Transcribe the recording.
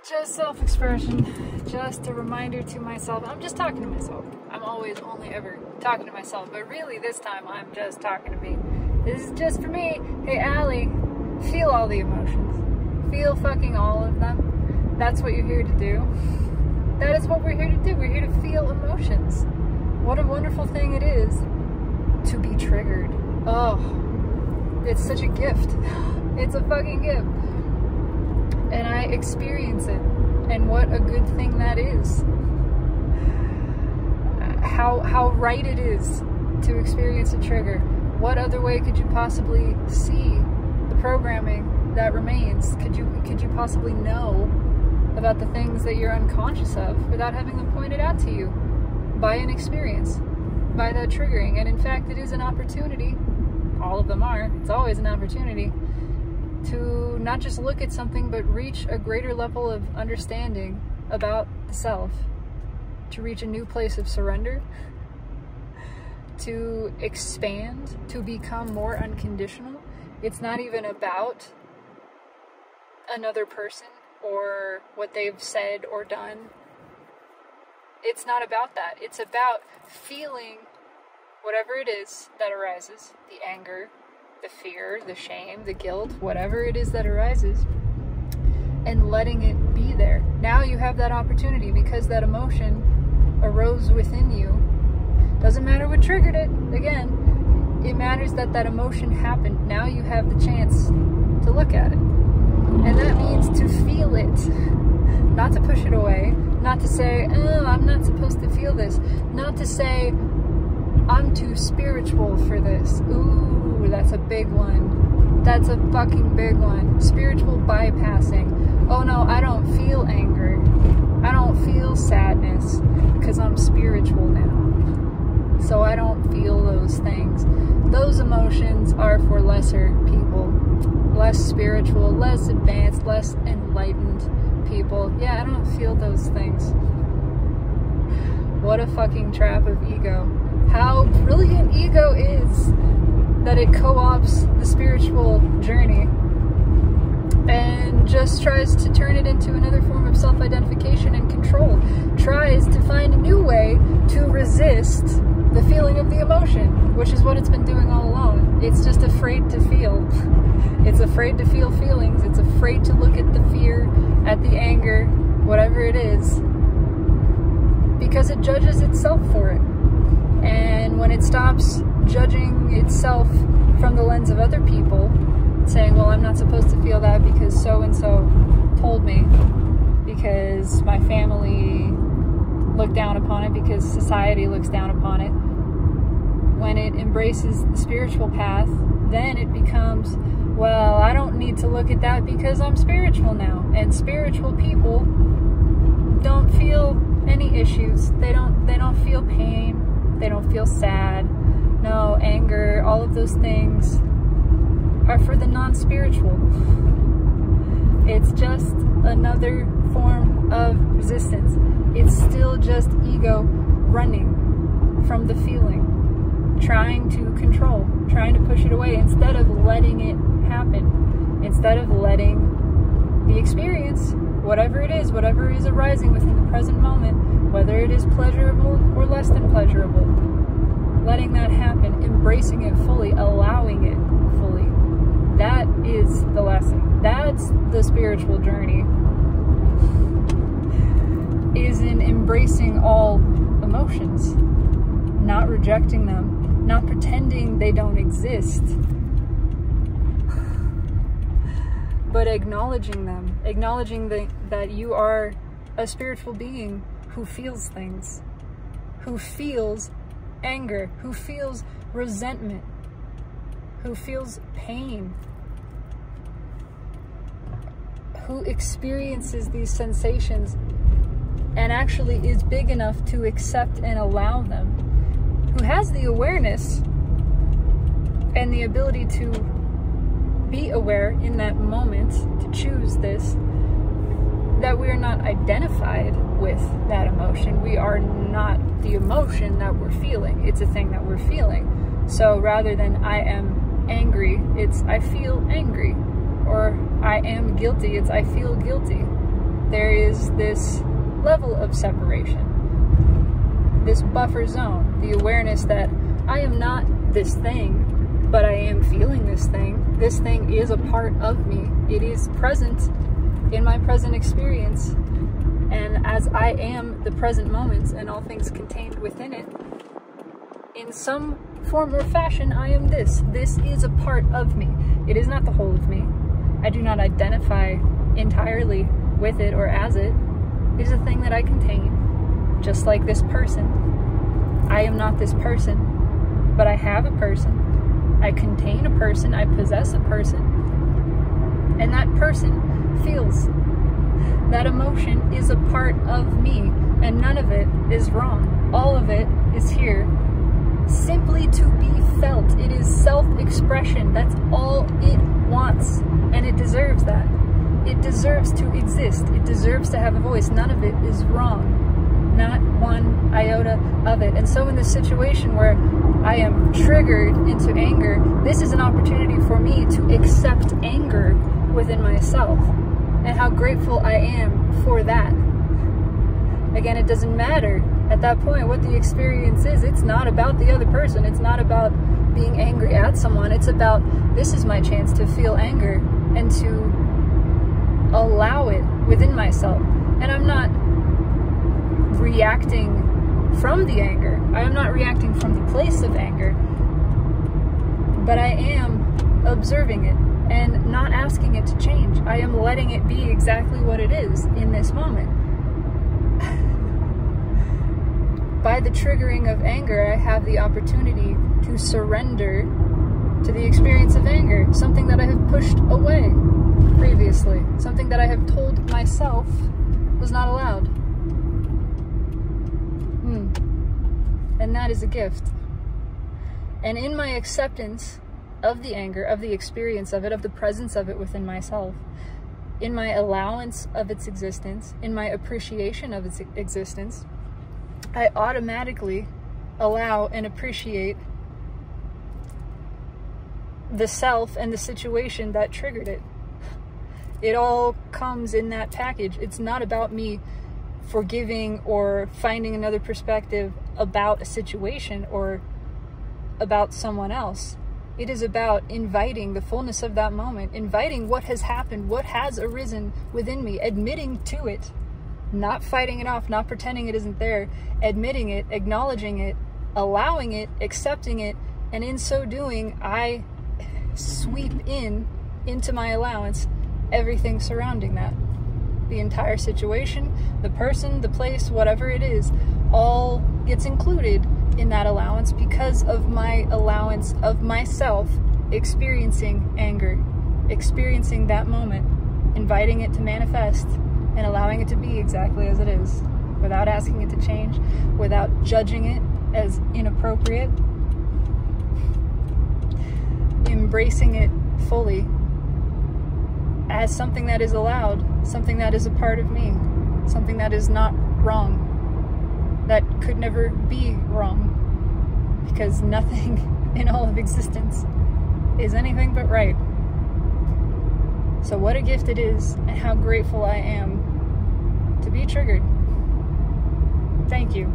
Just self-expression, just a reminder to myself. I'm just talking to myself. I'm always only ever talking to myself, but really this time I'm just talking to me. This is just for me. Hey Allie, feel all the emotions. Feel fucking all of them. That's what you're here to do. That is what we're here to do. We're here to feel emotions. What a wonderful thing it is to be triggered. Oh, it's such a gift. It's a fucking gift. And I experience it, and what a good thing that is. How right it is to experience a trigger. What other way could you possibly see the programming that remains? Could you possibly know about the things that you're unconscious of without having them pointed out to you by an experience, by that triggering? And in fact, it is an opportunity. All of them are. It's always an opportunity to not just look at something, but reach a greater level of understanding about the self, to reach a new place of surrender, to expand, to become more unconditional. It's not even about another person or what they've said or done. It's not about that. It's about feeling whatever it is that arises, the anger, the fear, the shame, the guilt, whatever it is that arises, and letting it be there. Now you have that opportunity because that emotion arose within you. Doesn't matter what triggered it. Again, it matters that that emotion happened. Now you have the chance to look at it. And that means to feel it. Not to push it away. Not to say, oh, I'm not supposed to feel this. Not to say, I'm too spiritual for this. Ooh, that's a big one. That's a fucking big one. Spiritual bypassing. Oh no, I don't feel anger. I don't feel sadness because I'm spiritual now. So I don't feel those things. Those emotions are for lesser people. Less spiritual, less advanced, less enlightened people. Yeah, I don't feel those things. What a fucking trap of ego. How brilliant ego is that it co-opts the spiritual journey and just tries to turn it into another form of self-identification and control. Tries to find a new way to resist the feeling of the emotion, which is what it's been doing all along. It's just afraid to feel. It's afraid to feel feelings. It's afraid to look at the fear, at the anger, whatever it is, because it judges itself for it. And when it stops judging itself from the lens of other people, saying, well, I'm not supposed to feel that because so-and-so told me, because my family looked down upon it, because society looks down upon it. When it embraces the spiritual path, then it becomes, well, I don't need to look at that because I'm spiritual now. And spiritual people don't feel any issues. They don't feel pain. They don't feel sad, no anger, all of those things are for the non-spiritual. It's just another form of resistance. It's still just ego running from the feeling, trying to control, trying to push it away instead of letting it happen, instead of letting the experience, whatever it is arising within the present moment, whether it is pleasurable or less than pleasurable, letting that happen, embracing it fully, allowing it fully. That is the lesson. That's the spiritual journey, is in embracing all emotions, not rejecting them, not pretending they don't exist, but acknowledging them, acknowledging that you are a spiritual being who feels things, who feels anger, who feels resentment, who feels pain, who experiences these sensations and actually is big enough to accept and allow them, who has the awareness and the ability to be aware in that moment, to choose this, that we are not identified with that emotion. We are not the emotion that we're feeling. It's a thing that we're feeling. So rather than I am angry, it's I feel angry. Or I am guilty, it's I feel guilty. there is this level of separation, this buffer zone, the awareness that I am not this thing, but I am feeling this thing. This thing is a part of me. It is present in my present experience. And as I am the present moment and all things contained within it, in some form or fashion, I am this. This is a part of me. It is not the whole of me. I do not identify entirely with it or as it. It is a thing that I contain, just like this person. I am not this person, but I have a person. I contain a person. I possess a person. And that person feels. That emotion is a part of me, and none of it is wrong. All of it is here simply to be felt. It is self-expression. That's all it wants, and it deserves that. It deserves to exist. It deserves to have a voice. None of it is wrong. Not one iota of it. And so in this situation where I am triggered into anger, this is an opportunity for me to accept anger within myself, and how grateful I am for that. Again, it doesn't matter at that point what the experience is. It's not about the other person. It's not about being angry at someone. It's about, this is my chance to feel anger and to allow it within myself. And I'm not reacting from the anger. I am not reacting from the place of anger, but I am observing it and not asking it to change. I am letting it be exactly what it is in this moment. By the triggering of anger, I have the opportunity to surrender to the experience of anger, something that I have pushed away previously, something that I have told myself was not allowed. And that is a gift. And in my acceptance of the anger, of the experience of it, of the presence of it within myself, in my allowance of its existence, in my appreciation of its existence, I automatically allow and appreciate the self and the situation that triggered it. It all comes in that package. It's not about me forgiving or finding another perspective about a situation or about someone else. It is about inviting the fullness of that moment, inviting what has happened, what has arisen within me, admitting to it, not fighting it off, not pretending it isn't there, admitting it, acknowledging it, allowing it, accepting it, and in so doing, I sweep into my allowance everything surrounding that. The entire situation, the person, the place, whatever it is, all gets included in that allowance because of my allowance of myself experiencing anger, experiencing that moment, inviting it to manifest, and allowing it to be exactly as it is, without asking it to change, without judging it as inappropriate, embracing it fully as something that is allowed, something that is a part of me, something that is not wrong, that could never be wrong, because nothing in all of existence is anything but right. So what a gift it is, and how grateful I am to be triggered. Thank you.